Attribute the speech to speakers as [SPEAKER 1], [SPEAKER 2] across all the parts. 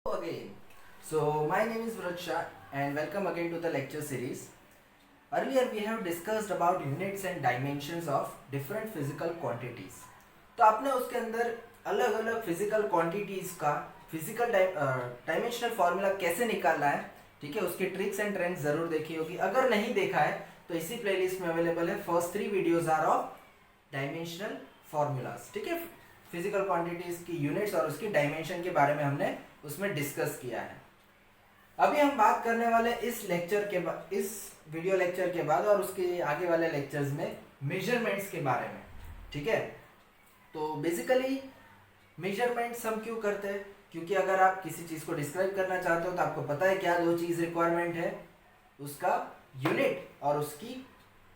[SPEAKER 1] Again. So my name is Vraksha and welcome again to the lecture series. Earlier we have discussed about units and dimensions of different physical quantities. तो आपने उसके अंदर अलग अलग physical quantities का physical dimensional formula कैसे निकालना है, ठीक है, उसके ट्रिक्स एंड ट्रेंड्स जरूर देखी होगी. अगर नहीं देखा है तो इसी प्लेलिस्ट में अवेलेबल है. First 3 videos are of dimensional formulas. ठीक है, फिजिकल क्वांटिटीज की यूनिट्स और उसकी डायमेंशन के बारे में हमने उसमें डिस्कस किया है. अभी हम बात करने वाले इस लेक्चर के बाद, इस वीडियो लेक्चर के बाद और उसके आगे वाले लेक्चर्स में मेजरमेंट्स के बारे में. ठीक है, तो बेसिकली मेजरमेंट्स हम क्यों करते हैं? क्योंकि अगर आप किसी चीज़ को डिस्क्राइब करना चाहते हो तो आपको पता है क्या दो चीज़ रिक्वायरमेंट है, उसका यूनिट और उसकी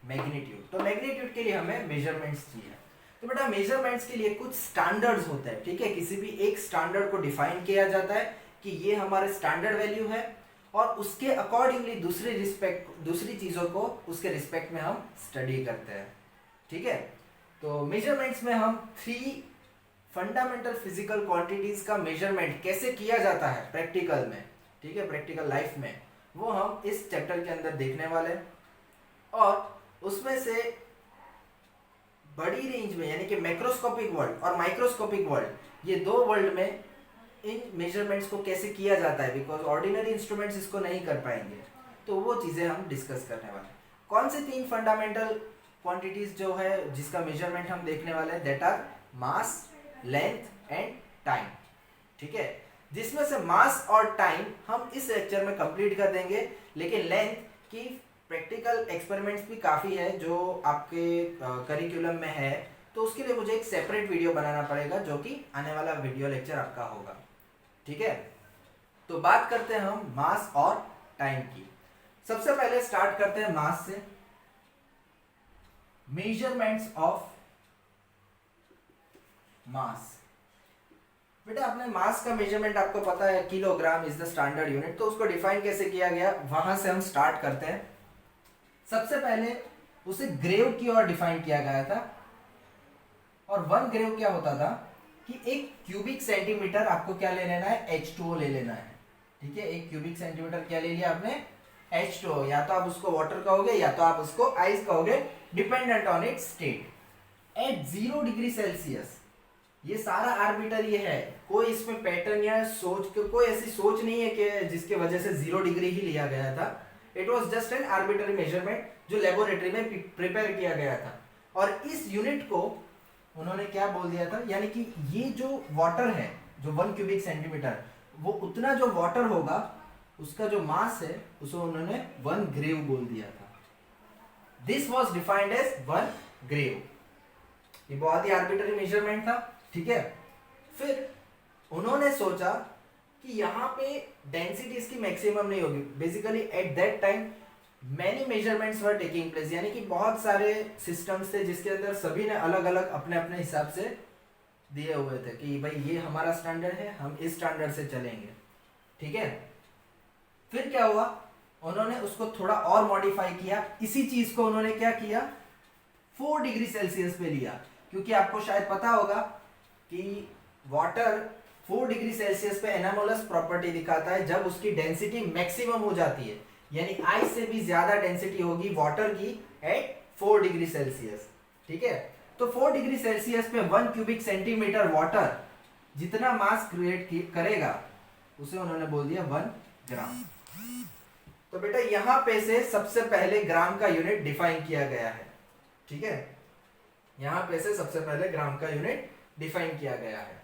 [SPEAKER 1] मैग्नीट्यूड. तो मैग्नीट्यूड के लिए हमें मेजरमेंट्स चाहिए. तो बेटा मेजरमेंट्स के लिए कुछ स्टैंडर्ड्स होते हैं. ठीक है, किसी भी एक स्टैंडर्ड को डिफाइन किया जाता है कि ये हमारे स्टैंडर्ड वैल्यू है और उसके अकॉर्डिंगली दूसरी चीज़ों को उसके रिस्पेक्ट में हम स्टडी करते हैं. ठीक है, तो मेजरमेंट्स में हम 3 फंडामेंटल फिजिकल क्वांटिटीज का मेजरमेंट कैसे किया जाता है प्रैक्टिकल में, ठीक है, प्रैक्टिकल लाइफ में, वो हम इस चैप्टर के अंदर देखने वाले हैं. और उसमें से बड़ी रेंज में यानी कि मैक्रोस्कोपिक वर्ल्ड और माइक्रोस्कोपिक वर्ल्ड, ये दो वर्ल्ड में इन मेजरमेंट्स को कैसे किया जाता है, बिकॉज ऑर्डिनरी इंस्ट्रूमेंट्स इसको नहीं कर पाएंगे. तो वो चीज़ें हम डिस्कस करने वाले हैं. कौन से 3 फंडामेंटल क्वांटिटीज जो है जिसका मेजरमेंट हम देखने वाले हैं, that are mass, length and time. ठीक है, जिसमें से मास और टाइम हम इस लेक्चर में कंप्लीट कर देंगे, लेकिन लेंथ की प्रैक्टिकल एक्सपेरिमेंट्स भी काफ़ी है जो आपके करिकुलम में है, तो उसके लिए मुझे एक सेपरेट वीडियो बनाना पड़ेगा जो कि आने वाला वीडियो लेक्चर आपका होगा. ठीक है, तो बात करते हैं हम मास और टाइम की. सबसे पहले स्टार्ट करते हैं मास से. Measurements of mass. बेटा आपने मास का मेजरमेंट आपको पता है, kilogram is the standard unit. तो उसको डिफाइन कैसे किया गया, वहां से हम स्टार्ट करते हैं. सबसे पहले उसे ग्रेव की ओर डिफाइन किया गया था. और 1 ग्रेव क्या होता था कि 1 क्यूबिक सेंटीमीटर आपको क्या ले लेना है, H2O ले लेना है. ठीक है, 1 क्यूबिक सेंटीमीटर क्या ले लिया आपने, H2O. या तो आप उसको वाटर कहोगे या तो आप उसको आइस कहोगे, dependent on its state. At 0 degree Celsius. ये सारा आर्बिटरी है, कोई इसमें पैटर्न या कोई ऐसी सोच नहीं है कि जिसके वजह से 0 डिग्री ही लिया गया था. It was just an arbitrary measurement जो लेबोरेटरी में प्रिपेयर किया गया था. और इस यूनिट को उन्होंने क्या बोल दिया था, यानी कि ये जो वाटर है जो 1 क्यूबिक सेंटीमीटर, वो उतना जो वाटर होगा उसका जो मास है उसे उन्होंने 1 ग्रेव बोल दिया था. This was defined as 1 grave. ये बहुत ही आर्बिटरी मेजरमेंट था. ठीक है, फिर उन्होंने सोचा कि यहाँ पे डेंसिटी इसकी मैक्सिमम नहीं होगी. Basically at that time many measurements were taking place, यानी कि बहुत सारे सिस्टम्स थे जिसके अंदर सभी ने अलग अलग अपने अपने हिसाब से दिए हुए थे कि भाई ये हमारा स्टैंडर्ड है, हम इस स्टैंडर्ड से चलेंगे. ठीक है, फिर क्या हुआ, उन्होंने उसको थोड़ा और मॉडिफाई किया. इसी चीज को उन्होंने क्या किया, 4 डिग्री सेल्सियस पे लिया. क्योंकि आपको शायद पता होगा कि वाटर 4 डिग्री सेल्सियस पे एनामोलस प्रॉपर्टी दिखाता है जब उसकी डेंसिटी मैक्सिमम हो जाती है, यानी आइस से भी ज्यादा डेंसिटी होगी वाटर की एट 4 डिग्री सेल्सियस. ठीक है, तो 4 डिग्री सेल्सियस पे 1 क्यूबिक सेंटीमीटर वाटर जितना मास क्रिएट करेगा उसे उन्होंने बोल दिया 1 ग्राम. तो बेटा यहां पे से सबसे पहले ग्राम का यूनिट डिफाइन किया गया है. ठीक है, यहां पे से सबसे पहले ग्राम का यूनिट डिफाइन किया गया है.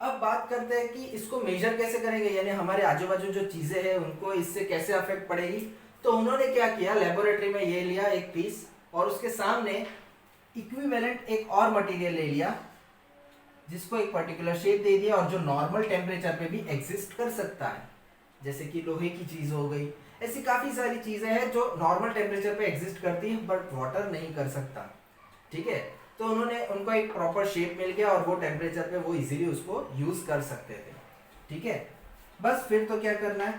[SPEAKER 1] अब बात करते हैं कि इसको मेजर कैसे करेंगे, यानी हमारे आजू बाजू जो चीजें हैं उनको इससे कैसे अफेक्ट पड़ेगी. तो उन्होंने क्या किया, लेबोरेटरी में ये लिया एक पीस और उसके सामने इक्विवेलेंट एक और मटेरियल ले लिया जिसको एक पर्टिकुलर शेप दे दिया और जो नॉर्मल टेम्परेचर पे भी एग्जिस्ट कर सकता है, जैसे कि लोहे की चीज हो गई. ऐसी काफी सारी चीजें हैं जो नॉर्मल टेम्परेचर पे एग्जिस्ट करती है बट वाटर नहीं कर सकता. ठीक है, तो उन्होंने उनको एक प्रॉपर शेप मिल गया और वो टेम्परेचर पे वो इजीली उसको यूज कर सकते थे. ठीक है, बस फिर तो क्या करना है,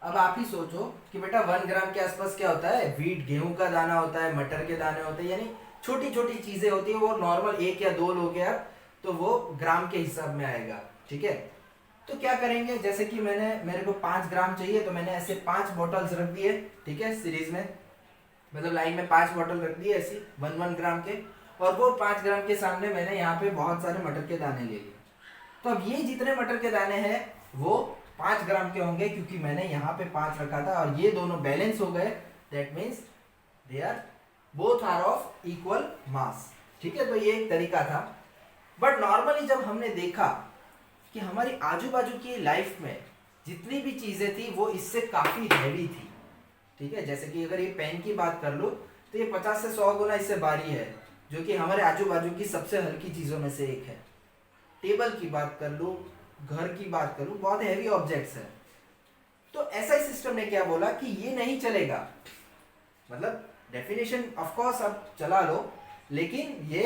[SPEAKER 1] अब आप ही सोचो कि बेटा 1 ग्राम के आसपास क्या होता है, वीट गेहूं का दाना होता है, मटर के दाने होते हैं, यानी छोटी छोटी चीजें होती है. वो नॉर्मल 1 या 2 लोगे आप तो वो ग्राम के हिसाब में आएगा। ठीक है, तो क्या करेंगे, जैसे कि मेरे को 5 ग्राम चाहिए, तो मैंने ऐसे 5 बॉटल्स रख दिए। ठीक है, सीरीज में, मतलब लाइन में 5 बॉटल रख दिए ऐसी 1 ग्राम के, और वो 5 ग्राम के सामने मैंने यहाँ पे बहुत सारे मटर के दाने ले लिए। तो अब ये जितने मटर के दाने हैं वो 5 ग्राम के होंगे, क्योंकि मैंने यहाँ पे 5 रखा था और ये दोनों बैलेंस हो गए। That means they are both are of equal mass. ठीक है, तो ये एक तरीका था। बट नॉर्मली जब हमने देखा कि हमारी आजू बाजू की लाइफ में जितनी भी चीजें थी वो इससे काफी हैवी थी। ठीक है, जैसे कि अगर ये पेन की बात कर लो तो ये 50 से 100 गुना इससे भारी है, जो कि हमारे आजू बाजू की सबसे हल्की चीजों में से एक है। टेबल की बात कर लो, घर की बात कर लो, बहुत हैवी ऑब्जेक्ट्स है। तो एसआई सिस्टम ने क्या बोला कि ये नहीं चलेगा, मतलब डेफिनेशन ऑफ कोर्स आप चला लो, लेकिन ये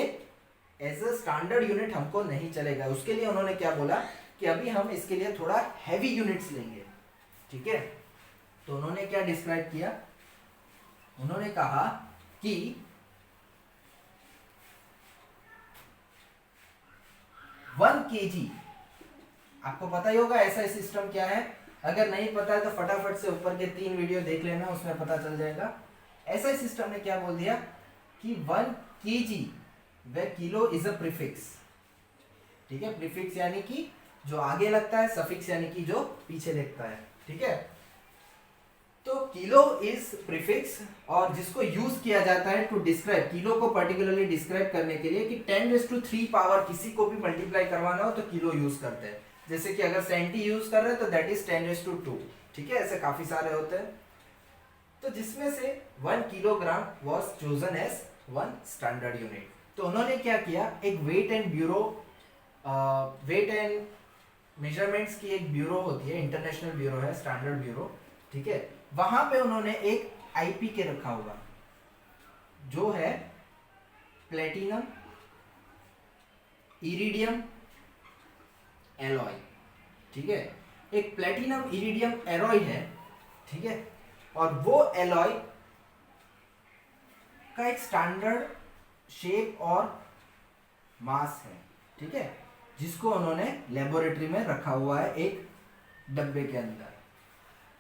[SPEAKER 1] एज अ स्टैंडर्ड यूनिट हमको नहीं चलेगा। उसके लिए उन्होंने क्या बोला कि अभी हम इसके लिए थोड़ा हैवी यूनिट्स लेंगे। ठीक है, तो उन्होंने क्या डिस्क्राइब किया, उन्होंने कहा कि 1 kg, आपको पता ही होगा ऐसा सिस्टम क्या है। अगर नहीं पता है तो फटाफट से ऊपर के 3 वीडियो देख लेना, उसमें पता चल जाएगा। ऐसा सिस्टम ने क्या बोल दिया कि 1 kg way kilo is a prefix. ठीक है, प्रीफिक्स यानी कि जो आगे लगता है, सफिक्स यानी कि जो पीछे लगता है। ठीक है, तो किलो इज प्रीफिक्स, और जिसको यूज किया जाता है टू डिस्क्राइब, किलो को पर्टिकुलरली डिस्क्राइब करने के लिए कि 10⁻³ पावर किसी को भी मल्टीप्लाई करवाना हो तो किलो यूज करते हैं। जैसे कि अगर 70 यूज कर रहे हैं तो दैट इज 10⁻²। ठीक है, ऐसे काफी सारे होते हैं। तो जिसमें से 1 kilogram was chosen as 1 standard unit. तो उन्होंने क्या किया, एक वेट एंड मेजरमेंट्स की एक ब्यूरो होती है, इंटरनेशनल ब्यूरो है, स्टैंडर्ड ब्यूरो। ठीक है, वहां पे उन्होंने एक आईपी के रखा होगा जो है प्लेटिनम इरिडियम एलॉय। ठीक है, एक प्लेटिनम इरिडियम एलॉय है। ठीक है, और वो एलॉय का एक स्टैंडर्ड शेप और मास है। ठीक है, जिसको उन्होंने लेबोरेटरी में रखा हुआ है एक डब्बे के अंदर।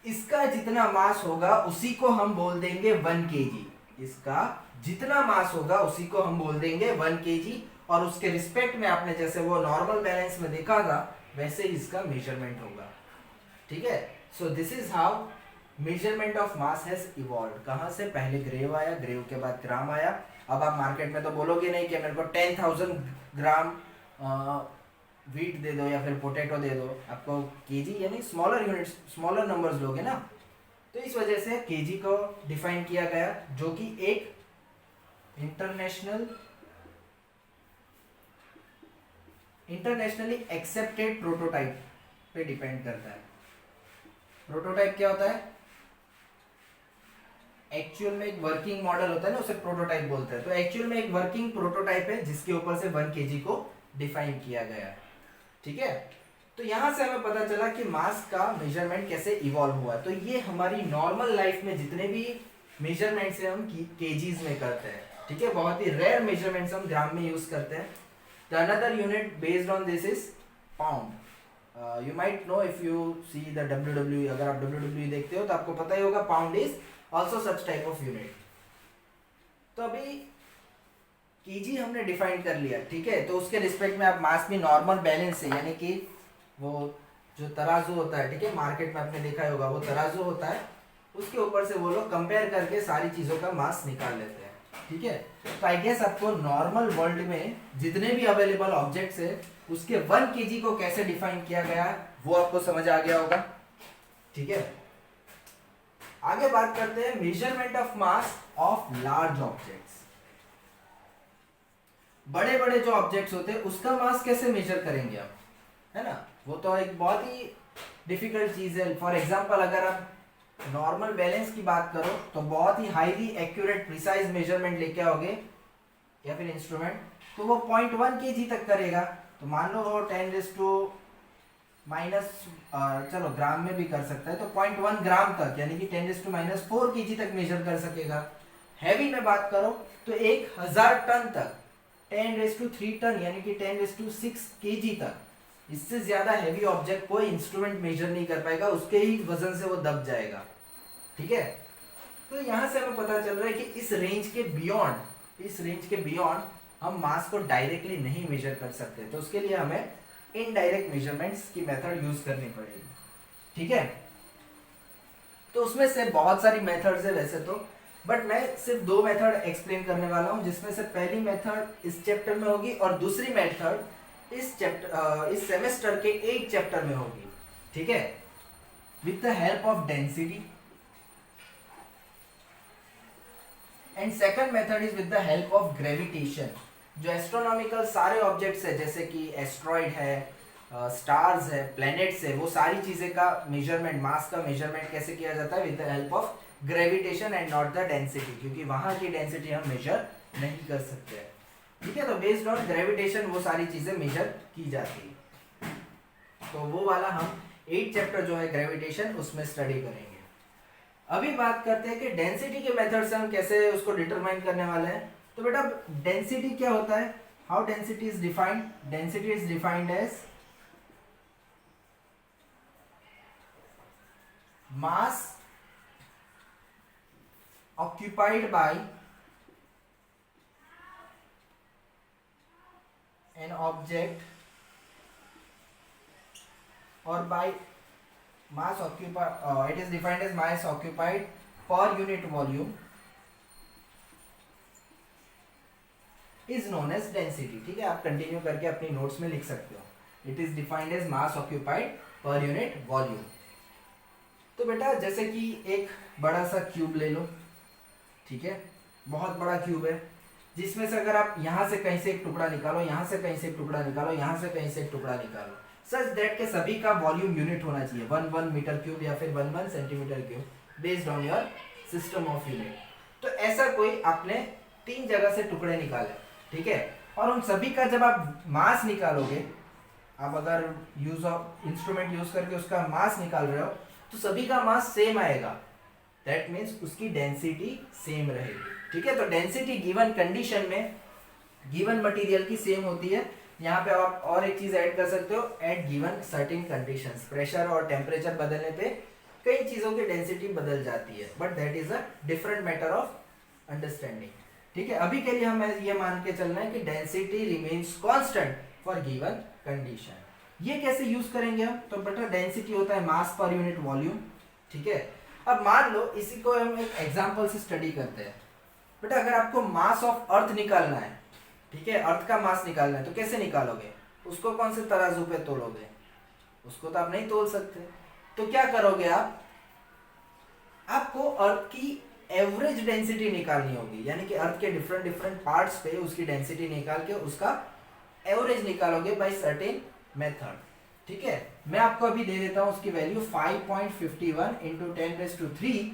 [SPEAKER 1] इसका जितना मास होगा उसी को हम बोल देंगे 1 kg। इसका जितना मास होगा उसी को हम बोल देंगे 1 kg, और उसके रिस्पेक्ट में आपने जैसे वो नॉर्मल बैलेंस में देखा था वैसे ही इसका मेजरमेंट होगा। ठीक है, so this is how measurement of mass has evolved. कहां से, पहले ग्रेव आया, ग्रेव के बाद ग्राम आया। अब आप मार्केट में तो बोलोगे नहीं कि मेरे को 10,000 ग्राम व्हीट दे दो या फिर पोटैटो दे दो, आपको केजी यानी स्मॉलर यूनिट्स, स्मॉलर नंबर्स लोगे ना। तो इस वजह से केजी को डिफाइन किया गया, जो कि एक इंटरनेशनली एक्सेप्टेड प्रोटोटाइप पे डिपेंड करता है। प्रोटोटाइप क्या होता है, एक्चुअल में एक वर्किंग मॉडल होता है ना, उसे प्रोटोटाइप बोलते हैं। तो एक्चुअल में एक वर्किंग प्रोटोटाइप है जिसके ऊपर से 1 kg को डिफाइन किया गया है। ठीक है, तो यहां से हमें पता चला कि मास का मेजरमेंट कैसे इवॉल्व हुआ। तो ये हमारी नॉर्मल लाइफ में जितने भी मेजरमेंट्स हैं हम केजीज में करते हैं। ठीक है, बहुत ही रेयर मेजरमेंट्स हम ग्राम में यूज करते हैं। The another unit based on this is pound. You might know if you see the WWE, अगर आप WWE देखते हो तो आपको पता ही होगा pound is also such type of unit. तो अभी केजी हमने डिफाइन कर लिया। ठीक है, तो उसके रिस्पेक्ट में आप मास में नॉर्मल बैलेंस से, यानी कि वो जो तराजू होता है, ठीक है, मार्केट में आपने देखा होगा वो तराजू होता है, उसके ऊपर से वो लोग कंपेयर करके सारी चीजों का मास निकाल लेते हैं। ठीक है, तो आई गेस आपको नॉर्मल वर्ल्ड में जितने भी अवेलेबल ऑब्जेक्ट्स है उसके 1 kg को कैसे डिफाइन किया गया है वो आपको समझ आ गया होगा। ठीक है, आगे बात करते हैं measurement of mass of large objects. बड़े बड़े जो ऑब्जेक्ट्स होते हैं उसका मास कैसे मेजर करेंगे आप, है ना, वो तो एक बहुत ही डिफिकल्ट चीज है। फॉर एग्जांपल अगर आप नॉर्मल बैलेंस की बात करो तो बहुत ही हाईली एक्यूरेट प्रिसाइज मेजरमेंट लेके आओगे या फिर इंस्ट्रूमेंट, तो वो 0.1 kg तक करेगा। तो मान लो वो 10⁻⁻, चलो ग्राम में भी कर सकता है, तो 0.1 ग्राम तक यानी कि 10⁻⁴ kg तक मेजर कर सकेगा। हैवी में बात करो तो 1000 टन तक 10⁻³ टन यानी कि 10⁻6 kg तक, इससे ज्यादा हैवी ऑब्जेक्ट कोई इंस्ट्रूमेंट मेजर नहीं कर पाएगा, उसके ही वजन से वो दब जाएगा। ठीक है, तो यहाँ से हमें पता चल रहा है कि इस रेंज के बियॉन्ड हम मास को डायरेक्टली नहीं मेजर कर सकते, तो उसके लिए हमें इनडायरेक्ट मेजरमेंट्स की मेथड यूज करनी पड़ेगी। ठीक है, तो उसमें से बहुत सारी मेथड्स है वैसे तो, बट मैं सिर्फ 2 मेथड एक्सप्लेन करने वाला हूँ, जिसमें से पहली मेथड इस चैप्टर में होगी और दूसरी मेथड इस सेमेस्टर के एक चैप्टर में होगी। ठीक है, with the help of density, and second method is with the help of gravitation. जो एस्ट्रोनॉमिकल सारे ऑब्जेक्ट्स है, जैसे कि एस्ट्रॉइड है, स्टार्स है, प्लैनेट्स है, वो सारी चीजें का मेजरमेंट, मास का मेजरमेंट कैसे किया जाता है, with the help of gravitation and not the density, क्योंकि वहां की डेंसिटी हम मेजर नहीं कर सकते। ठीक है, तो बेस्ड ऑन ग्रेविटेशन वो सारी चीजें मेजर की जाती है। तो वो वाला हम 8 चैप्टर जो है ग्रेविटेशन, उसमें स्टडी करेंगे। अभी बात करते हैं कि डेंसिटी के मेथड से हम कैसे उसको डिटरमाइन करने वाले हैं। तो बेटा डेंसिटी क्या होता है, how density is defined, density is defined as mass occupied by an object or by mass occupied, it is defined as mass occupied per unit volume is known as density। ठीक है, आप continue करके अपनी notes में लिख सकते हो, it is defined as mass occupied per unit volume. तो बेटा जैसे कि एक बड़ा सा क्यूब ले लो, ठीक है, बहुत बड़ा क्यूब है, जिसमें से अगर आप यहाँ से कहीं से एक टुकड़ा निकालो, यहाँ से कहीं से एक टुकड़ा निकालो, यहाँ से कहीं से एक टुकड़ा निकालो, सच दैट के सभी का वॉल्यूम यूनिट होना चाहिए 1 मीटर क्यूब या फिर 1 centimetre cube, based on your system of unit. तो ऐसा कोई आपने 3 जगह से टुकड़े निकाले, ठीक है, और उन सभी का जब आप मास निकालोगे, आप अगर यूज ऑफ इंस्ट्रूमेंट यूज करके उसका मास निकाल रहे हो, तो सभी का मास सेम आएगा, दैट मीन्स उसकी डेंसिटी सेम रहेगी। ठीक है, तो डेंसिटी गिवन कंडीशन में गिवन मटेरियल की सेम होती है। यहाँ पे आप और एक चीज ऐड कर सकते हो, at given certain conditions, pressure और टेम्परेचर बदलने पे कई चीजों की डेंसिटी बदल जाती है, but that is a different matter of understanding. ठीक है, अभी के लिए हमें ये मान के चलना है कि density remains constant for given condition. ये कैसे यूज करेंगे हम, तो बेटा डेंसिटी होता है मास पर यूनिट वॉल्यूम। ठीक है, अब मान लो इसी को हम एक एग्जांपल से स्टडी करते हैं। बेटा अगर आपको मास ऑफ अर्थ निकालना है, ठीक है, अर्थ का मास निकालना है, तो कैसे निकालोगे, उसको कौन से तराजू पे तोलोगे, उसको तो आप नहीं तोल सकते। तो क्या करोगे आप, आपको अर्थ की एवरेज डेंसिटी निकालनी होगी, यानी कि अर्थ के डिफरेंट डिफरेंट पार्ट्स पे उसकी डेंसिटी निकाल के उसका एवरेज निकालोगे बाय सर्टेन मेथड। ठीक है, मैं आपको अभी दे देता हूं उसकी वैल्यू 5.51 इंटू 10⁻³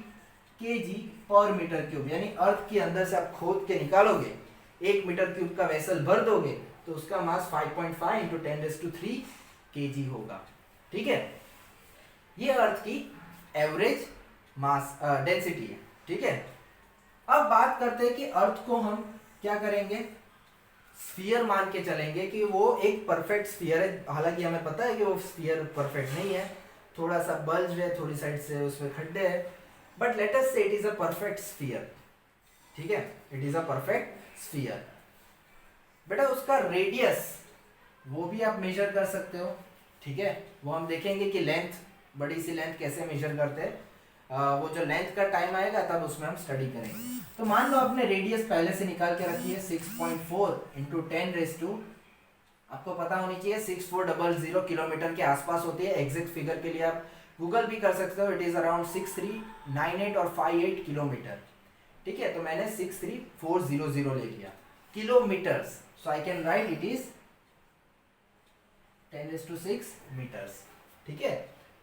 [SPEAKER 1] kg पर मीटर क्यूब, यानी अर्थ के अंदर से आप खोद के निकालोगे, 1 मीटर क्यूब का वेसल भर दोगे, तो उसका मास 5.5 इंटू 10⁻³ kg होगा। ठीक है, ये अर्थ की एवरेज मास डेंसिटी है। ठीक है, अब बात करते हैं कि अर्थ को हम क्या करेंगे, स्फीयर मान के चलेंगे कि वो एक परफेक्ट स्फीयर है। हालांकि हमें पता है कि वो स्फीयर परफेक्ट नहीं है, थोड़ा सा बल्ज है, थोड़ी साइड से उसमें खड्डे हैं, बट लेट अस से it is a perfect sphere. ठीक है, it is a perfect sphere. बेटा उसका रेडियस वो भी आप मेजर कर सकते हो। ठीक है, वो हम देखेंगे कि लेंथ, बड़ी सी लेंथ कैसे मेजर करते हैं, वो जो लेंथ का टाइम आएगा तब उसमें हम स्टडी करेंगे। तो मान लो आपने रेडियस पहले से निकाल के रखी है 6.4 इंटू 10⁻, आपको पता होनी चाहिए 6400 किलोमीटर के आसपास होती है। एग्जैक्ट फिगर के लिए आप गूगल भी कर सकते हो, इट इज अराउंड 6398 और 58 किलोमीटर। ठीक है, तो मैंने 63400 ले लिया kilometres, so I can write it is 10⁻6 metres. ठीक है,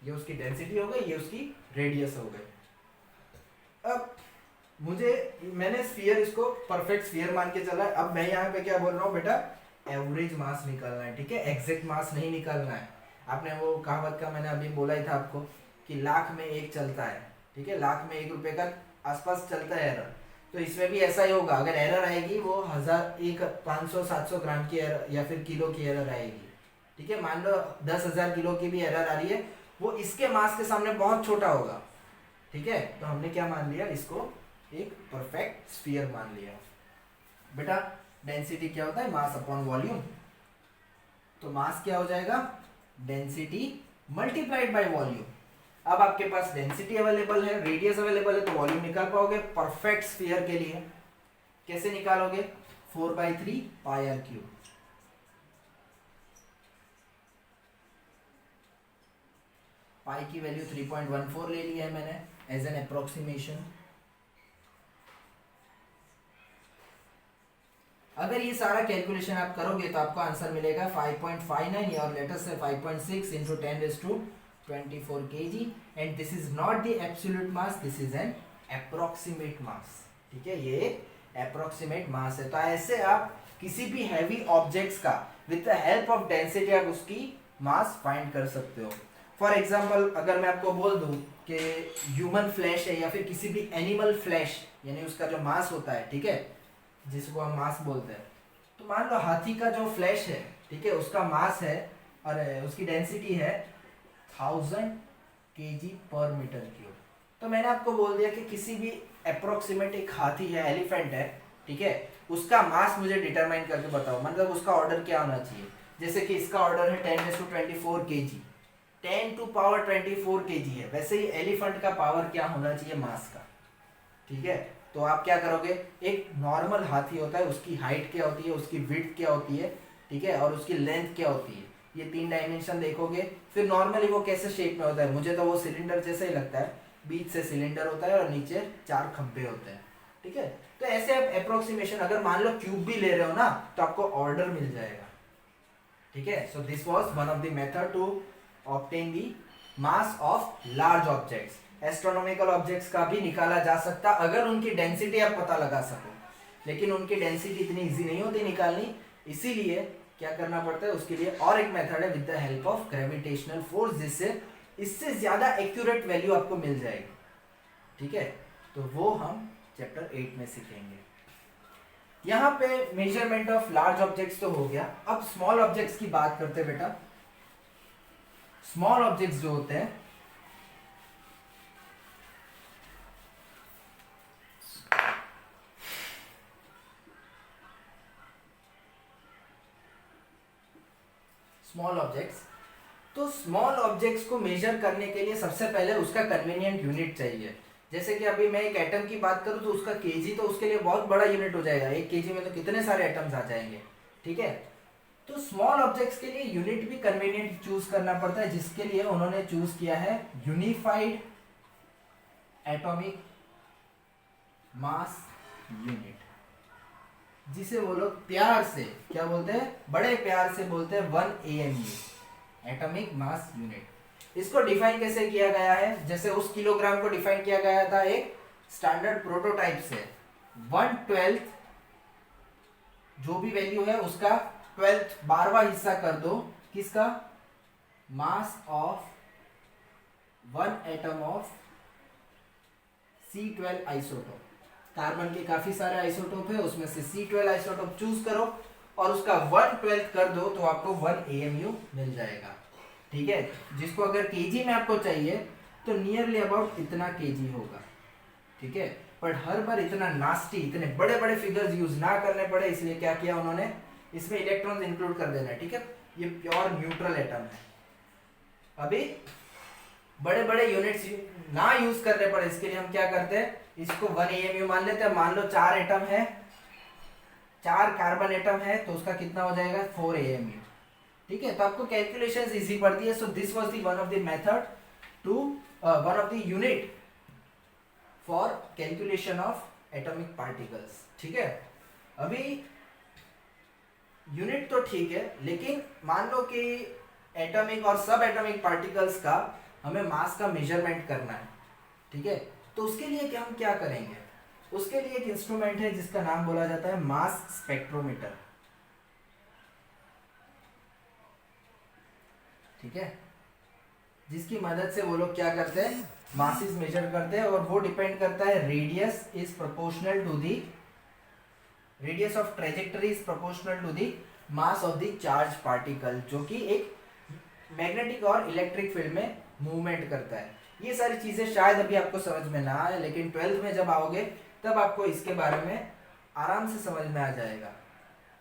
[SPEAKER 1] ये उसकी डेंसिटी हो गई, ये उसकी रेडियस हो गई। अब मैंने स्फीयर इसको परफेक्ट स्फीयर मान के चला है। अब मैं यहाँ पे क्या बोल रहा हूँ बेटा, एवरेज मास निकालना है। ठीक है, एग्जैक्ट मास नहीं निकालना है। आपने वो कहावत का मैंने अभी बोला ही था आपको कि लाख में एक चलता है। ठीक है, लाख में 1 रुपए का आसपास चलता है एरर। तो इसमें भी ऐसा ही होगा, अगर एरर आएगी वो 500-700 ग्राम की एरर या फिर किलो की एरर आएगी। ठीक है, मान लो 10,000 किलो की भी एरर आ रही है, वो इसके मास के सामने बहुत छोटा होगा। ठीक है, तो हमने क्या मान लिया, इसको एक परफेक्ट स्फीयर मान लिया। बेटा डेंसिटी क्या होता है, मास अपॉन वॉल्यूम। तो मास क्या हो जाएगा, डेंसिटी मल्टीप्लाइड बाय वॉल्यूम। अब आपके पास डेंसिटी अवेलेबल है, रेडियस अवेलेबल है, तो वॉल्यूम निकाल पाओगे परफेक्ट स्फीयर के लिए। कैसे निकालोगे, 4/3 पाई आर क्यूब। पाई की वैल्यू 3.14 ले ली है मैंने एज एन अप्रोक्सीमेशन। अगर ये सारा कैलकुलेशन आप करोगे तो आपको आंसर मिलेगा 5.59 और लेटर से 5.6 into 10⁻24 kg, and this is not the absolute mass, this is an approximate mass. ठीक है, ये अप्रोक्सीमेट मास है। तो ऐसे आप किसी भी हैवी ऑब्जेक्ट्स का with the help of density आप उसकी मास फाइंड कर सकते हो। फॉर एग्जाम्पल अगर मैं आपको बोल दूं कि ह्यूमन फ्लैश है या फिर किसी भी एनिमल फ्लैश, यानी उसका जो मास होता है, ठीक है, जिसको हम मास बोलते हैं, तो मान लो हाथी का जो फ्लैश है, ठीक है, उसका मास है और उसकी डेंसिटी है 1000 kg पर मीटर क्यूब। तो मैंने आपको बोल दिया कि किसी भी अप्रोक्सीमेट एक हाथी है, एलिफेंट है, ठीक है, उसका मास मुझे डिटरमाइन करके बताओ, मतलब उसका ऑर्डर क्या होना चाहिए। जैसे कि इसका ऑर्डर है 10⁻24 kg, 10⁻24 kg है, वैसे ही एलिफेंट का पावर क्या होना चाहिए मास का। ठीक है, तो आप क्या करोगे, एक नॉर्मल हाथी होता है, उसकी हाइट क्या होती है, उसकी विड्थ क्या होती है, ठीक है, और उसकी लेंथ क्या होती है, ये 3 डायमेंशन देखोगे। फिर नॉर्मली वो कैसे शेप में होता है, मुझे तो वो सिलेंडर जैसा ही लगता है, बीच से सिलेंडर होता है और नीचे 4 खंभे होते हैं। ठीक है, तो ऐसे आप अप्रोक्सीमेशन, अगर मान लो क्यूब भी ले रहे हो ना, तो आपको ऑर्डर मिल जाएगा। ठीक है, so this was one of the method to obtain the mass of large objects. Astronomical objects का भी निकाला जा सकता अगर उनकी डेंसिटी आप पता लगा सको, लेकिन उनकी डेंसिटी इतनी इजी नहीं होती निकालनी, इसीलिए क्या करना पड़ता है, उसके लिए और एक मेथड है with the help of gravitational force, जिससे इससे ज्यादा एक्यूरेट वैल्यू आपको मिल जाएगी। ठीक है, तो वो हम चैप्टर 8 में सीखेंगे। यहाँ पे मेजरमेंट ऑफ लार्ज ऑब्जेक्ट्स तो हो गया, अब स्मॉल ऑब्जेक्ट्स की बात करते हैं। बेटा स्मॉल ऑब्जेक्ट्स जो होते हैं, स्मॉल ऑब्जेक्ट्स, तो स्मॉल ऑब्जेक्ट्स को मेजर करने के लिए सबसे पहले उसका कन्वीनियंट यूनिट चाहिए। जैसे कि अभी मैं एक एटम की बात करूं तो उसका केजी तो उसके लिए बहुत बड़ा यूनिट हो जाएगा, 1 केजी में तो कितने सारे एटम्स आ जाएंगे। ठीक है, तो स्मॉल ऑब्जेक्ट्स के लिए यूनिट भी कन्वीनियंट चूज करना पड़ता है, जिसके लिए उन्होंने चूज किया है यूनिफाइड एटॉमिक मास यूनिट, जिसे वो लोग प्यार से क्या बोलते हैं, बड़े प्यार से बोलते हैं 1 AMU, एटॉमिक मास यूनिट। इसको डिफाइन कैसे किया गया है, जैसे उस किलोग्राम को डिफाइन किया गया था एक स्टैंडर्ड प्रोटोटाइप से, 1/12 जो भी वैल्यू है उसका 12th 12वां हिस्सा कर दो, किसका, mass of 1 atom of C12 isotope. Carbon के काफी सारे आइसोटोप है, उसमें से C12 आइसोटोप चूज करो और उसका 1/12 कर दो तो आपको 1 AMU मिल जाएगा। ठीक है, जिसको अगर केजी में आपको चाहिए तो नियरली अबाउट इतना केजी होगा। ठीक है, पर हर बार इतना नास्टी, इतने बड़े बड़े फिगर्स यूज ना करने पड़े, इसलिए क्या किया उन्होंने, इसमें इलेक्ट्रॉन्स इंक्लूड कर देना है। ठीक है, ये प्योर न्यूट्रल एटम है। अभी बड़े बड़े यूनिट्स ना यूज करने पड़े, इसके लिए हम क्या करते हैं, इसको 1 AMU मान लेते हैं। मान लो 4 एटम है, 4 कार्बन एटम है, तो उसका कितना हो जाएगा, 4 AMU। ठीक है, तो आपको कैलकुलेशंस इजी पड़ती है। So this was the one of the method to one of the unit for calculation of atomic particles. ठीक है, अभी यूनिट तो ठीक है, लेकिन मान लो कि एटॉमिक और सब एटॉमिक पार्टिकल्स का हमें मास का मेजरमेंट करना है। ठीक है, तो उसके लिए क्या हम क्या करेंगे, उसके लिए एक इंस्ट्रूमेंट है जिसका नाम बोला जाता है मास स्पेक्ट्रोमीटर। ठीक है, जिसकी मदद से वो लोग क्या करते हैं, मासेस मेजर करते हैं, और वो डिपेंड करता है radius is proportional to the radius of trajectory is proportional to the mass of the charge particle, जो कि एक मैग्नेटिक और इलेक्ट्रिक फील्ड में मूवमेंट करता है। ये सारी चीजें शायद अभी आपको समझ में ना आए, लेकिन 12th में जब आओगे तब आपको इसके बारे में आराम से समझ में आ जाएगा।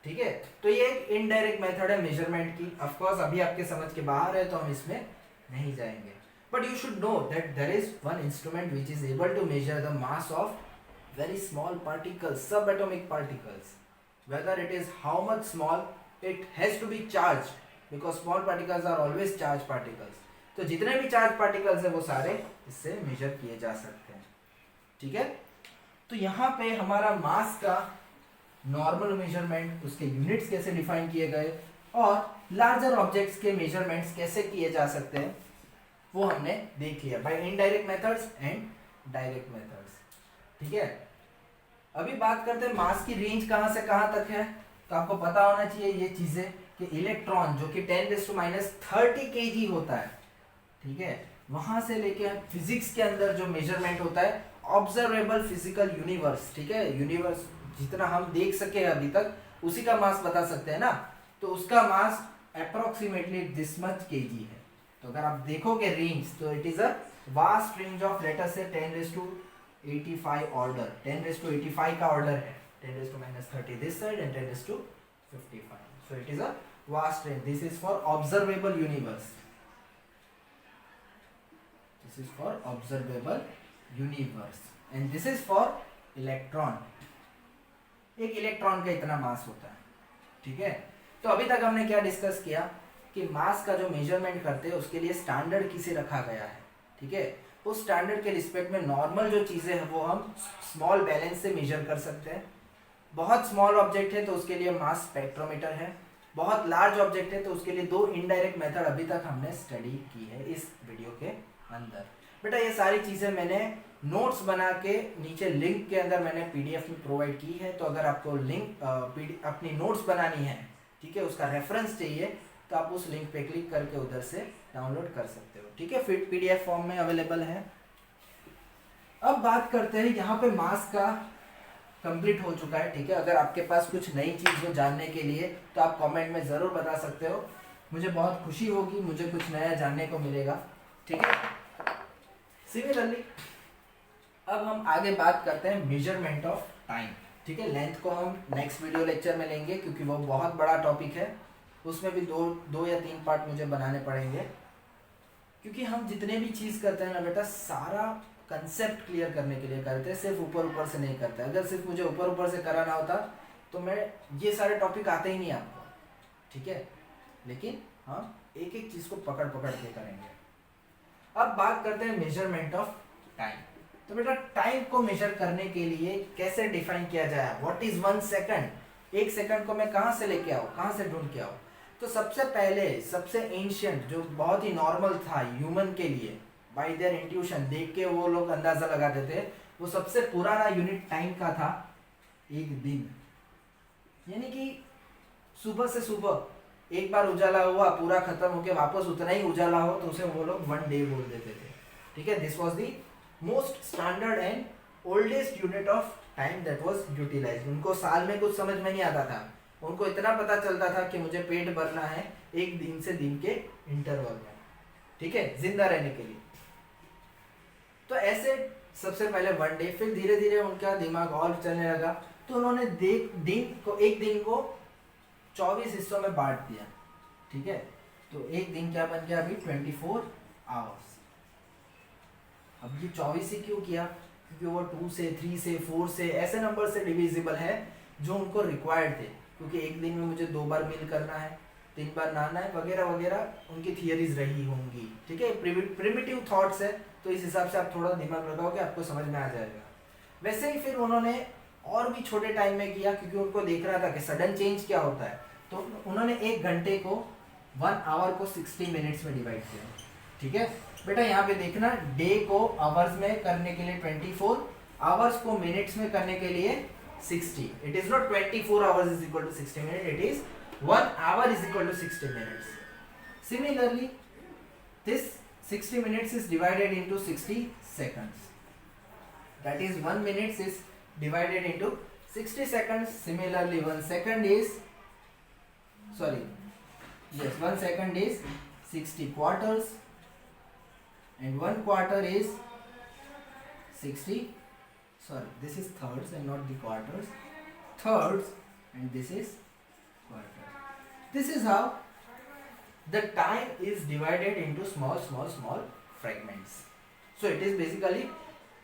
[SPEAKER 1] ठीक है, तो ये एक इनडायरेक्ट मेथड है मेजरमेंट की। ऑफ कोर्स अभी आपके समझ के बाहर है तो हम इसमें नहीं जाएंगे, but you should know that there is one instrument which is able to measure the mass of very small particles, subatomic particles. Whether it is how much small, it has to be charged because small particles are always charged particles. तो जितने भी charge particles है वो सारे इससे major किए जा सकते हैं। ठीक है, तो यहाँ पे हमारा मास का नॉर्मल मेजरमेंट, उसके यूनिट्स कैसे डिफाइन किए गए और लार्जर ऑब्जेक्ट्स के मेजरमेंट्स कैसे किए जा सकते हैं वो हमने देख लिया by indirect methods and direct methods. ठीक है, अभी बात करते हैं मास की रेंज कहां से कहां तक है। तो आपको पता होना चाहिए ये चीजें कि इलेक्ट्रॉन जो कि 10⁻30 kg होता है, ठीक है, वहां से लेके फिजिक्स के अंदर जो मेजरमेंट होता है ऑब्जर्वेबल फिजिकल यूनिवर्स, ठीक है, यूनिवर्स जितना हम देख सके अभी तक उसी का मास बता सकते हैं ना, तो उसका मास अप्रोक्सीमेटली दिस मच kg है। तो अगर आप देखोगे रेंज तो it is a vast range of let us से 10⁻85 ऑर्डर, 10⁻85 का ऑर्डर है, 10⁻30 this side and 10⁻55, so it is a vast range. This is for observable universe. This is for observable universe and this is for electron. एक electron का इतना मास होता है। ठीक है, तो अभी तक हमने क्या डिस्कस किया कि मास का जो मेजरमेंट करते हैं उसके लिए स्टैंडर्ड किसे रखा गया है। ठीक है, उस स्टैंडर्ड के रिस्पेक्ट में नॉर्मल जो चीज़ें हैं वो हम स्मॉल बैलेंस से मेजर कर सकते हैं। बहुत स्मॉल ऑब्जेक्ट है तो उसके लिए मास स्पेक्ट्रोमीटर है, बहुत लार्ज ऑब्जेक्ट है तो उसके लिए दो इनडायरेक्ट मेथड अभी तक हमने स्टडी की है इस वीडियो के अंदर। बेटा ये सारी चीज़ें मैंने नोट्स बना के नीचे लिंक के अंदर मैंने पीडीएफ में प्रोवाइड की है, तो अगर आपको लिंक अपनी नोट्स बनानी है, ठीक है, उसका रेफरेंस चाहिए तो आप उस लिंक पे क्लिक करके उधर से डाउनलोड कर सकते हो। ठीक है, फिर पीडीएफ फॉर्म में अवेलेबल है। अब बात करते हैं, यहाँ पे मास का कंप्लीट हो चुका है। ठीक है, अगर आपके पास कुछ नई चीज़ हो जानने के लिए तो आप कमेंट में ज़रूर बता सकते हो, मुझे बहुत खुशी होगी, मुझे कुछ नया जानने को मिलेगा। ठीक है, सिमिलरली अब हम आगे बात करते हैं मेजरमेंट ऑफ टाइम। ठीक है, लेंथ को हम नेक्स्ट वीडियो लेक्चर में लेंगे क्योंकि वो बहुत बड़ा टॉपिक है, उसमें भी दो या तीन पार्ट मुझे बनाने पड़ेंगे, क्योंकि हम जितने भी चीज़ करते हैं ना बेटा सारा कंसेप्ट क्लियर करने के लिए करते हैं, सिर्फ ऊपर ऊपर से नहीं करते। अगर सिर्फ मुझे ऊपर ऊपर से कराना होता तो मैं ये सारे टॉपिक आते ही नहीं आपको। ठीक है, लेकिन हम एक एक चीज़ को पकड़ पकड़ के करेंगे। अब बात करते हैं मेजरमेंट ऑफ टाइम। तो बेटा टाइम को मेजर करने के लिए कैसे डिफाइन किया जाए, व्हाट इज 1 सेकंड, 1 सेकंड को मैं कहाँ से लेके आऊँ, कहाँ से ढूंढ के आऊँ। तो सबसे पहले सबसे एंशियंट जो बहुत ही नॉर्मल था ह्यूमन के लिए, बाय देयर इंट्यूशन देख के वो लोग अंदाजा लगाते थे, वो सबसे पुराना यूनिट टाइम का था 1 दिन। यानी कि सुबह से सुबह एक बार उजाला हुआ पूरा खत्म होके वापस उतना ही उजाला हो तो उसे वो लोग 1 डे बोल देते थे। ठीक है, this was the most standard and oldest unit of time that was utilized. उनको साल में कुछ समझ में नहीं आता था, उनको इतना पता चलता था कि मुझे पेट भरना है एक दिन से दिन के इंटरवल में, ठीक है, जिंदा रहने के लिए। तो ऐसे सबसे पहले 1 डे, फिर धीरे धीरे उनका दिमाग और चलने लगा तो उन्होंने एक दिन को 24 हिस्सों में बांट दिया। ठीक है, तो एक दिन क्या बन गया अभी 24 आवर्स। अब ये 24 ही क्यों किया, क्योंकि वो 2 से 3 से 4 से ऐसे नंबर से डिविजिबल है जो उनको रिक्वायर्ड थे, क्योंकि एक दिन में मुझे 2 बार मील करना है, 3 बार नहाना है वगैरह वगैरह उनकी थियरीज रही होंगी। ठीक है, प्रिमिटिव थॉट्स है तो इस हिसाब से आप थोड़ा दिमाग लगाओगे आपको समझ में आ जाएगा। वैसे ही फिर उन्होंने और भी छोटे टाइम में किया क्योंकि उनको देख रहा था कि सडन चेंज क्या होता है, तो उन्होंने 1 घंटे को 1 आवर को 60 मिनट्स में डिवाइड किया। ठीक है बेटा, यहाँ पे देखना, डे को आवर्स में करने के लिए 24, आवर्स को मिनट्स में करने के लिए 60। It is not 24 hours is equal to 60 minute, it is 1 hour is equal to 60 minutes. Similarly this 60 minutes is divided into 60 seconds. That is 1 minute is divided into 60 seconds. Similarly 1 second is 1 second is 60 quarters, and 1 quarter is 60, this is thirds and not the quarters, thirds, and this is quarter. This is how the time is divided into small fragments. So it is basically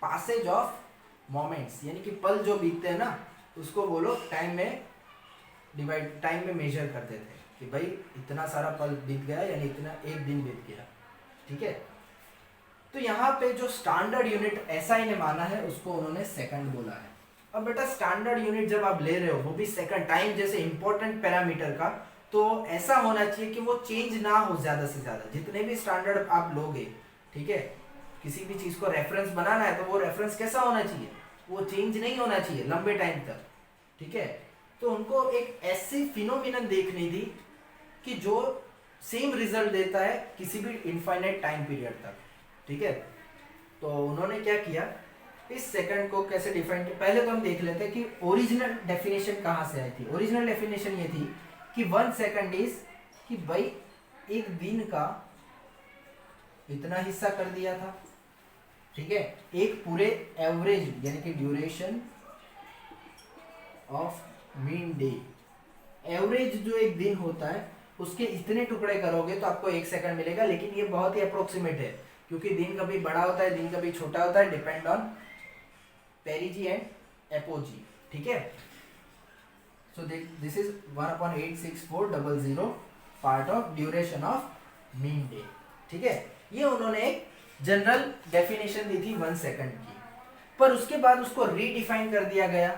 [SPEAKER 1] passage of moments, यानी कि पल जो बीतते हैं ना, उसको वो लोग टाइम में मेजर करते थे कि भाई इतना सारा पल बीत गया, यानी इतना एक दिन बीत गया, ठीक है। तो यहाँ पे जो स्टैंडर्ड यूनिट एसआई ने माना है उसको उन्होंने सेकंड बोला है। अब बेटा स्टैंडर्ड यूनिट जब आप ले रहे हो, वो भी सेकंड, टाइम जैसे इंपॉर्टेंट पैरामीटर का, तो ऐसा होना चाहिए कि वो चेंज ना हो ज्यादा से ज्यादा। जितने भी स्टैंडर्ड आप लोगे, ठीक है, किसी भी चीज को रेफरेंस बनाना है तो वो रेफरेंस कैसा होना चाहिए, वो चेंज नहीं होना चाहिए लंबे टाइम तक, ठीक है। तो उनको एक ऐसी फिनोमिनन देखनी थी कि जो सेम रिजल्ट देता है किसी भी इनफाइनाइट टाइम पीरियड तक, ठीक है। तो उन्होंने क्या किया, इस सेकंड को कैसे डिफाइन किया, पहले तो हम देख लेते हैं कि ओरिजिनल डेफिनेशन कहाँ से आई थी। ओरिजिनल डेफिनेशन ये थी कि 1 सेकंड इज कि भाई एक दिन का इतना हिस्सा कर दिया था, ठीक है, एक पूरे एवरेज यानी कि duration of mean day, average जो एक दिन होता है उसके इतने टुकड़े करोगे तो आपको 1 सेकंड मिलेगा। लेकिन ये बहुत ही अप्रोक्सीमेट है, क्योंकि दिन कभी बड़ा होता है, दिन कभी छोटा होता है, डिपेंड ऑन पेरिजी एंड एपोजी, ठीक है। So this is 1/86400 part of duration of mean day, ठीक है। ये उन्होंने एक जनरल डेफिनेशन दी थी 1 सेकंड की, पर उसके बाद उसको रीडिफाइन कर दिया गया,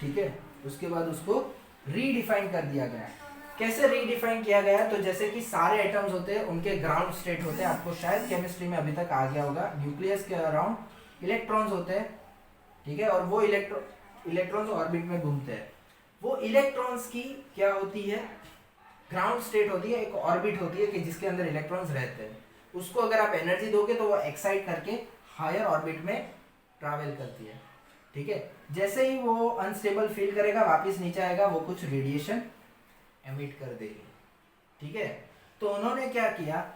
[SPEAKER 1] ठीक है। उसके बाद उसको रीडिफाइन कर दिया गया। कैसे रीडिफाइन किया गया, तो जैसे कि सारे एटम्स होते हैं उनके ग्राउंड स्टेट होते हैं, आपको शायद केमिस्ट्री में अभी तक आ गया होगा, न्यूक्लियस के अराउंड इलेक्ट्रॉन्स होते हैं, ठीक है, और वो इलेक्ट्रॉन्स ऑर्बिट में घूमते हैं। वो इलेक्ट्रॉन्स की क्या होती है, ग्राउंड स्टेट होती है, एक ऑर्बिट होती है कि जिसके अंदर इलेक्ट्रॉन्स रहते हैं। उसको अगर आप एनर्जी दोगे तो वो एक्साइट करके हायर ऑर्बिट में ट्रैवल करती है, ठीक है। जैसे ही वो अनस्टेबल फील करेगा, वापस नीचे आएगा, वो कुछ रेडिएशन एमिट कर देगी, ठीक है। तो उन्होंने क्या किया,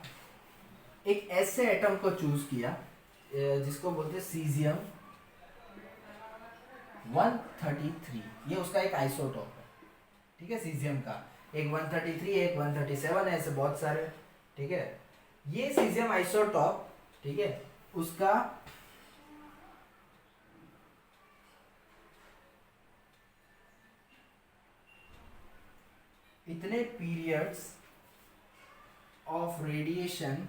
[SPEAKER 1] एक ऐसे एटम को चूज किया जिसको बोलते हैं सीजियम 133, ये उसका एक आइसोटोप है, ठीक है, सीजियम का। एक 133, एक 137 है, ऐसे बहुत सारे, ठीक है। ये सीजियम आइसोटोप, ठीक है, उसका इतने पीरियड्स ऑफ रेडिएशन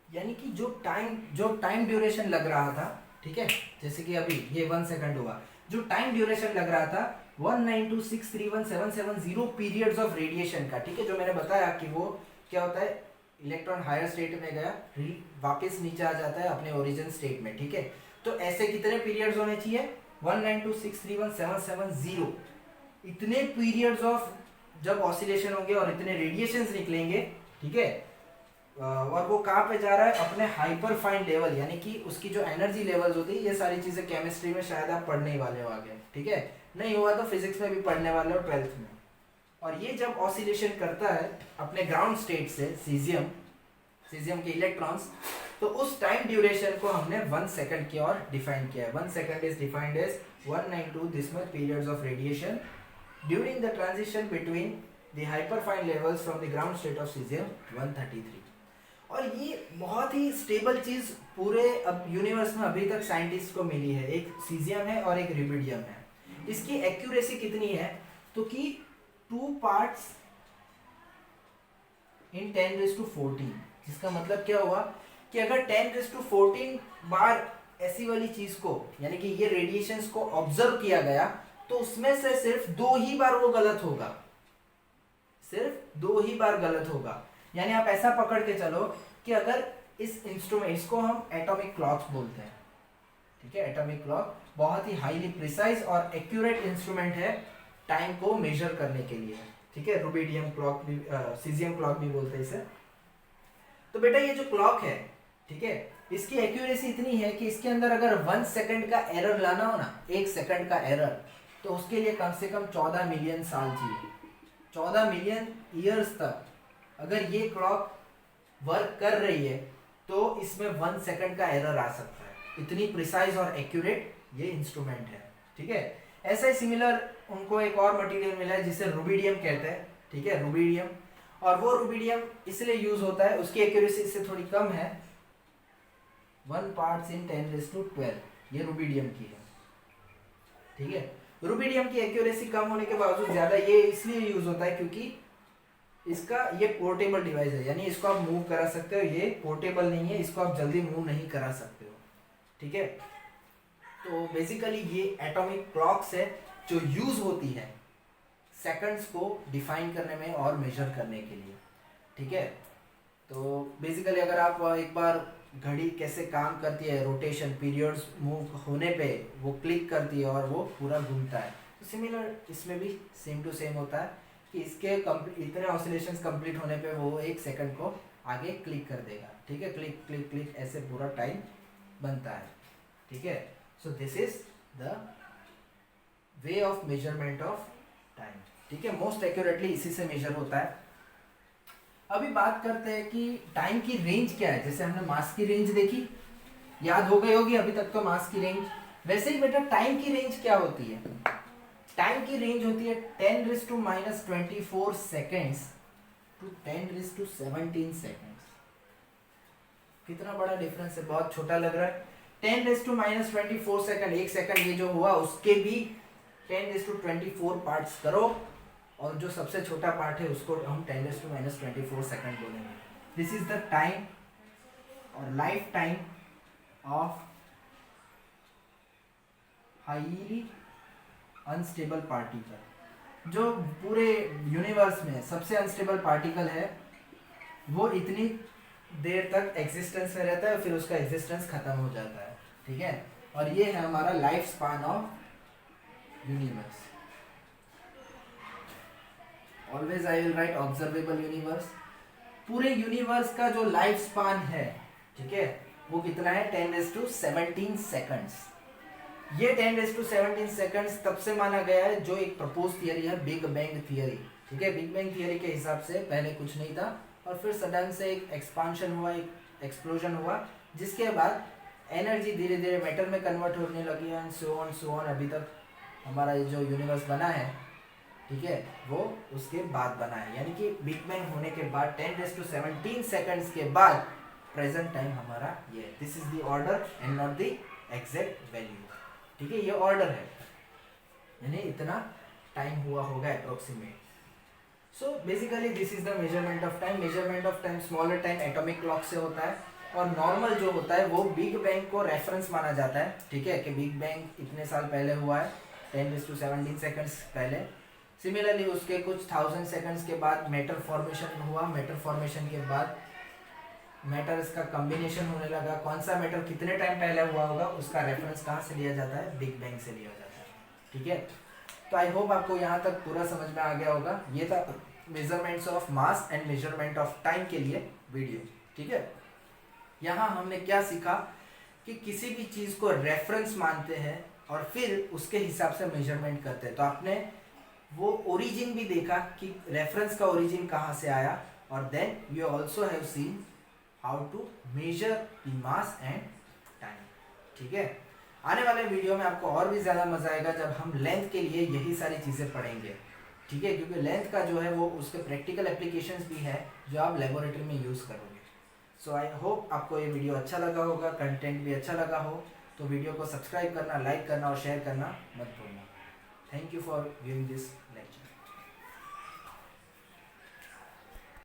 [SPEAKER 1] यानी कि जो टाइम ड्यूरेशन लग रहा था, ठीक है, जैसे कि अभी ये 1 सेकंड हुआ, जो टाइम ड्यूरेशन लग रहा था 192631770 पीरियड्स ऑफ रेडिएशन का, ठीक है, जो मैंने बताया कि वो क्या होता है, इलेक्ट्रॉन हायर स्टेट में गया, वापस नीचे आ जाता है अपने ओरिजिन स्टेट में, ठीक है। तो ऐसे कितने पीरियड्स होने चाहिए, 192631770, इतने पीरियड्स ऑफ जब ऑसिलेशन होंगे और इतने रेडिएशंस निकलेंगे, ठीक है, और वो कहाँ पे जा रहा है, अपने हाइपर फाइन लेवल, यानी कि उसकी जो एनर्जी लेवल्स होती है, ये सारी चीजें केमिस्ट्री में शायद आप पढ़ने ही वाले हो आगे, ठीक है, नहीं हुआ तो फिजिक्स में भी पढ़ने वाले हो 12th में। और ये जब ऑसिलेशन करता है अपने ग्राउंड स्टेट से सीजियम के इलेक्ट्रॉन्स, तो उस टाइम ड्यूरेशन को हमने 1 सेकंड की ओर डिफाइन किया है। 1 second is defined as 192 this much periods of radiation during the transition between the hyperfine levels from the ground state of caesium 133। और ये बहुत ही स्टेबल चीज पूरे अब यूनिवर्स में अभी तक साइंटिस्ट को मिली है, एक सीजियम है और एक रिबिडियम है। इसकी एक्यूरेसी कितनी है, तो कि 2 पार्ट्स इन 10⁻14, जिसका मतलब क्या हुआ कि अगर 10⁻14 बार ऐसी वाली चीज को यानी कि ये रेडिएशंस को ऑब्जर्व किया गया तो उसमें से सिर्फ 2 ही बार वो गलत होगा, सिर्फ 2 ही बार गलत होगा। यानी आप ऐसा पकड़ के चलो कि अगर इस इंस्ट्रूमेंट, इसको हम एटॉमिक क्लॉक बोलते हैं, ठीक है, एटॉमिक क्लॉक बहुत ही हाईली प्रिसाइज और एक्यूरेट इंस्ट्रूमेंट है टाइम को मेजर करने के लिए, ठीक है। रूबिडियम क्लॉक भी, सीजियम क्लॉक भी बोलते हैं इसे। तो बेटा ये जो क्लॉक है, ठीक है, इसकी एक्यूरेसी इतनी है कि इसके अंदर अगर 1 सेकंड का एरर लाना हो ना, 1 सेकंड का एरर, तो उसके लिए कम से कम 14 मिलियन साल चाहिए, 14 मिलियन ईयर्स तक अगर ये क्लॉक वर्क कर रही है तो इसमें 1 सेकंड का एरर आ सकता है। इतनी प्रिसाइज और एक्यूरेट ये इंस्ट्रूमेंट है, ठीक है। ऐसा ही सिमिलर उनको एक और मटेरियल मिला है जिसे रूबिडियम कहते हैं, ठीक है, रूबिडियम। और वो रूबिडियम इसलिए यूज होता है, उसकी एक्यूरेसी इससे थोड़ी कम है, 1 पार्ट्स इन 10⁻12 ये रूबिडियम की है, ठीक है। रूबिडियम की एक्यूरेसी कम होने के बावजूद ज्यादा ये इसलिए यूज होता है क्योंकि इसका ये पोर्टेबल डिवाइस है, यानी इसको आप मूव करा सकते हो, ये पोर्टेबल नहीं है, इसको आप जल्दी मूव नहीं करा सकते हो, ठीक है। तो बेसिकली ये एटॉमिक क्लॉक्स है जो यूज होती है सेकंड्स को डिफाइन करने में और मेजर करने के लिए, ठीक है। तो बेसिकली अगर आप एक बार घड़ी कैसे काम करती है, रोटेशन पीरियड्स मूव होने पे वो क्लिक करती है और वो पूरा घूमता है, तो सिमिलर इसमें भी सेम टू सेम होता है कि इसके इतने ऑसिलेशंस कंप्लीट होने पे वो 1 सेकंड को आगे क्लिक कर देगा, ठीक है। क्लिक क्लिक क्लिक ऐसे पूरा टाइम बनता है, ठीक है। So this is the way of measurement of time, ठीक है। मोस्ट एक्यूरेटली इसी से मेजर होता है। अभी बात करते हैं कि टाइम की रेंज क्या है। जैसे हमने मास की रेंज देखी, याद हो गई होगी अभी तक तो मास की रेंज। वैसे ही बेटा टाइम की रेंज क्या होती है? टाइम की रेंज होती है 10⁻24 सेकेंड्स टू 10⁻17 सेकेंड्स। कितना बड़ा डिफरेंस है, बहुत छोटा लग रहा है। 10⁻24 सेकेंड, 1 सेकेंड ये जो हुआ उसके भी 10⁻24 पार्ट्स करो, और जो सबसे छोटा पार्ट है उसको हम 10⁻24 सेकेंड बोलेंगे। दिस इज द टाइम और life time of highly unstable particle. जो पूरे यूनिवर्स में सबसे अनस्टेबल पार्टिकल है वो इतनी देर तक एग्जिस्टेंस में रहता है, फिर उसका एग्जिस्टेंस खत्म हो जाता है, ठीक है। और ये है हमारा life span of universe. Always I will write observable universe. पूरे यूनिवर्स का जो लाइफ स्पान है, ठीक है, वो कितना है? 10⁻17 सेकंड्स। ये 10⁻17 सेकंड्स तब से माना गया है जो एक प्रपोज थियरी है, बिग बैंग थियरी, ठीक है। बिग बैंग थियरी के हिसाब से पहले कुछ नहीं था और फिर सडन से एक एक्सपांशन हुआ, एक एक्सप्लोजन हुआ, जिसके बाद एनर्जी धीरे धीरे मैटर में कन्वर्ट होने लगी एंड सो ऑन अभी तक हमारा ये जो यूनिवर्स बना है, ठीक है, वो उसके बाद बना है। यानी कि बिग बैंग होने के बाद 10⁻17 सेकंड्स के बाद प्रेजेंट टाइम हमारा ये। This is the order and not the exact value, ठीक है। ये ऑर्डर है, यानी इतना टाइम हुआ होगा approximate. So basically this is the measurement of time. Measurement of time smaller time atomic clock से होता है, और नॉर्मल जो होता है वो बिग बैंग को रेफरेंस माना जाता है, ठीक है, कि बिग बैंग इतने साल पहले हुआ है, 10⁻17 सेकंड्स पहले। सिमिलरली उसके कुछ 1000 सेकंड्स के बाद मैटर फॉर्मेशन हुआ, मैटर फॉर्मेशन के बाद मैटर्स का कॉम्बिनेशन होने लगा। कौन सा मैटर कितने टाइम पहले हुआ होगा उसका रेफरेंस कहाँ से लिया जाता है? बिग बैंग से लिया जाता है, ठीक है। तो आई होप आपको यहाँ तक पूरा समझ में आ गया होगा। ये था measurements of mass and measurement of time के लिए वीडियो, ठीक है। यहाँ हमने क्या सीखा कि किसी भी चीज को रेफरेंस मानते हैं और फिर उसके हिसाब से मेजरमेंट करते हैं। तो आपने वो ओरिजिन भी देखा कि रेफरेंस का ओरिजिन कहाँ से आया, और then you also have seen how to measure the mass and time, ठीक है। आने वाले वीडियो में आपको और भी ज़्यादा मजा आएगा जब हम लेंथ के लिए यही सारी चीज़ें पढ़ेंगे, ठीक है, क्योंकि लेंथ का जो है वो उसके प्रैक्टिकल एप्लीकेशंस भी है जो आप लेबोरेटरी में यूज़ करोगे। सो आई होप आपको ये वीडियो अच्छा लगा होगा, कंटेंट भी अच्छा लगा हो, तो वीडियो को सब्सक्राइब करना, लाइक करना और शेयर करना मत भूलना। Thank you for viewing this lecture.